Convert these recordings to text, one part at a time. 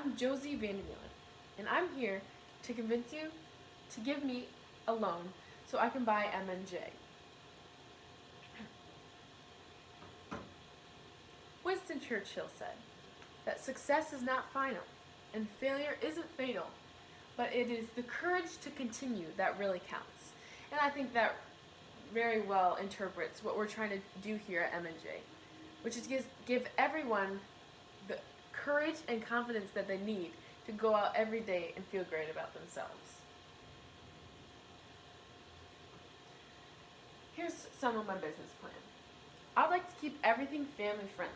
I'm Josie Vandermeulen, and I'm here to convince you to give me a loan so I can buy M&J. Winston Churchill said that success is not final and failure isn't fatal, but it is the courage to continue that really counts. And I think that very well interprets what we're trying to do here at M&J, which is give everyone the courage and confidence that they need to go out every day and feel great about themselves. Here's some of my business plan. I'd like to keep everything family friendly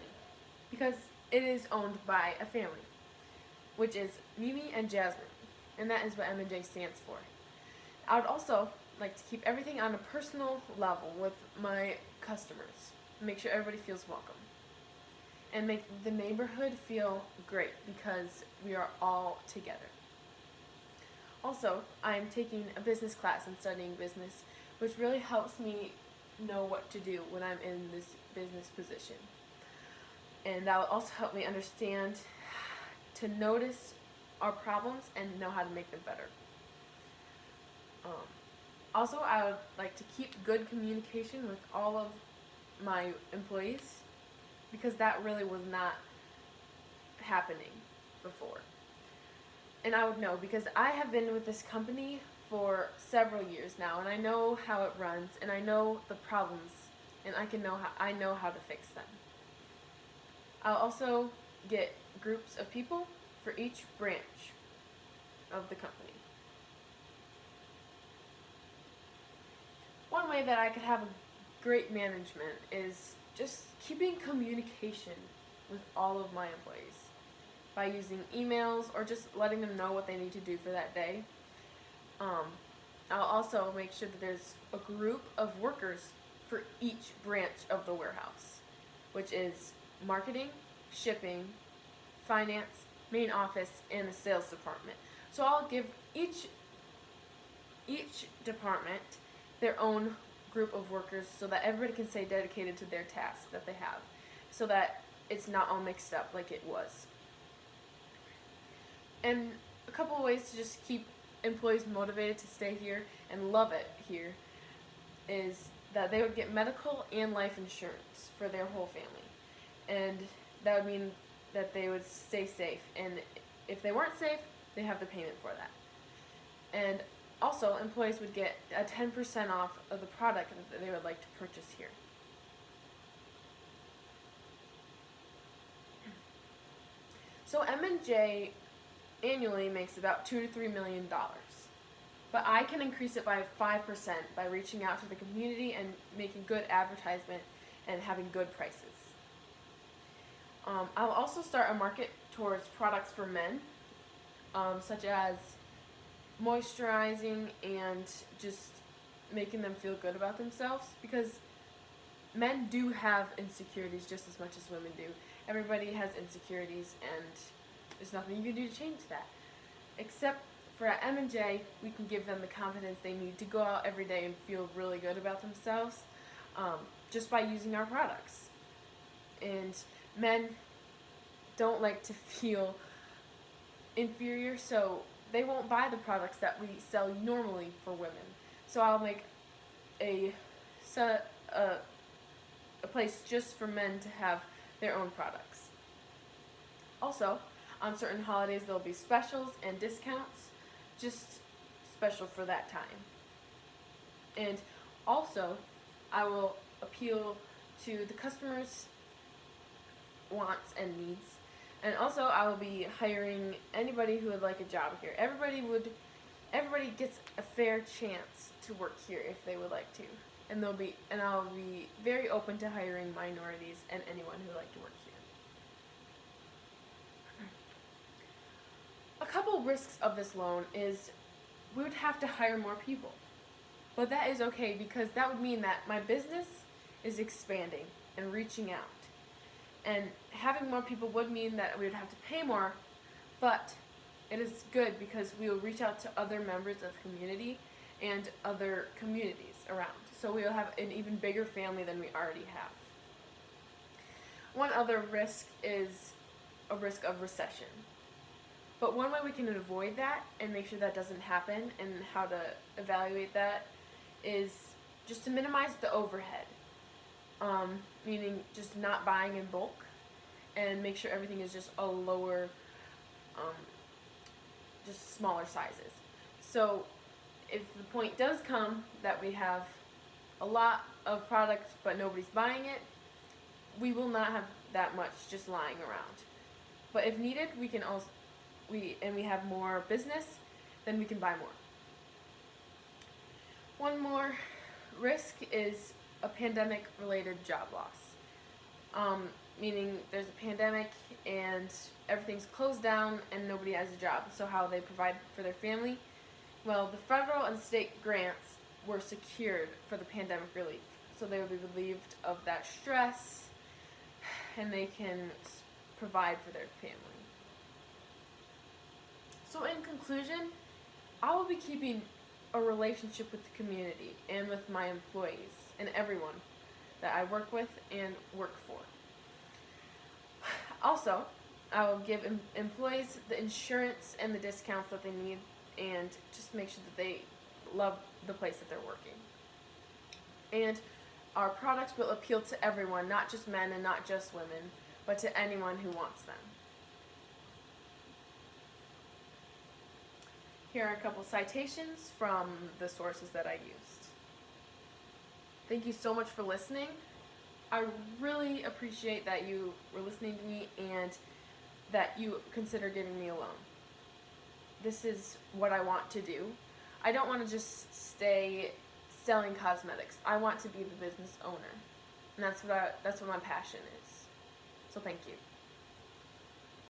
because it is owned by a family, which is Mimi and Jasmine, and that is what M&J stands for. I would also like to keep everything on a personal level with my customers, make sure everybody feels welcome, and make the neighborhood feel great because we are all together. Also, I'm taking a business class and studying business, which really helps me know what to do when I'm in this business position. And that will also help me understand to notice our problems and know how to make them better. Also, I would like to keep good communication with all of my employees because that really was not happening before. And I would know because I have been with this company for several years now, and I know how it runs, and I know the problems, and I know how to fix them. I'll also get groups of people for each branch of the company. One way that I could have a great management is just keeping communication with all of my employees by using emails or just letting them know what they need to do for that day. I'll also make sure that there's a group of workers for each branch of the warehouse, which is marketing, shipping, finance, main office, and the sales department. So I'll give each department their own group of workers so that everybody can stay dedicated to their task that they have, so that it's not all mixed up like it was. And a couple of ways to just keep employees motivated to stay here and love it here is that they would get medical and life insurance for their whole family. And that would mean that they would stay safe. And if they weren't safe, they have the payment for that. And also, employees would get a 10% off of the product that they would like to purchase here. So M&J annually makes about $2 to $3 million, but I can increase it by 5% by reaching out to the community and making good advertisement and having good prices. I'll also start a market towards products for men, such as moisturizing and just making them feel good about themselves, because men do have insecurities just as much as women do. Everybody has insecurities, and there's nothing you can do to change that. Except for at M&J, we can give them the confidence they need to go out every day and feel really good about themselves, just by using our products. And men don't like to feel inferior, so they won't buy the products that we sell normally for women. So I'll make a place just for men to have their own products. Also, on certain holidays there'll be specials and discounts, just special for that time. And also, I will appeal to the customers' wants and needs. And also, I will be hiring anybody who would like a job here. Everybody gets a fair chance to work here if they would like to. And I'll be very open to hiring minorities and anyone who would like to work here. A couple risks of this loan is we would have to hire more people. But that is okay because that would mean that my business is expanding and reaching out. And having more people would mean that we would have to pay more, but it is good because we will reach out to other members of the community and other communities around. So we will have an even bigger family than we already have. One other risk is a risk of recession. But one way we can avoid that and make sure that doesn't happen, and how to evaluate that, is just to minimize the overhead. Meaning just not buying in bulk, and make sure everything is just a lower, just smaller sizes. So if the point does come that we have a lot of products but nobody's buying it, we will not have that much just lying around. But if needed, we can also we have more business, then we can buy more. One more risk is a pandemic related job loss. Meaning there's a pandemic and everything's closed down and nobody has a job. So how they provide for their family? Well, the federal and state grants were secured for the pandemic relief. So they will be relieved of that stress, and they can provide for their family. So in conclusion, I will be keeping a relationship with the community and with my employees and everyone that I work with and work for. Also, I will give employees the insurance and the discounts that they need, and just make sure that they love the place that they're working. And our products will appeal to everyone, not just men and not just women, but to anyone who wants them. Here are a couple citations from the sources that I used. Thank you so much for listening. I really appreciate that you were listening to me and that you consider giving me a loan. This is what I want to do. I don't want to just stay selling cosmetics. I want to be the business owner. And that's what my passion is. So thank you.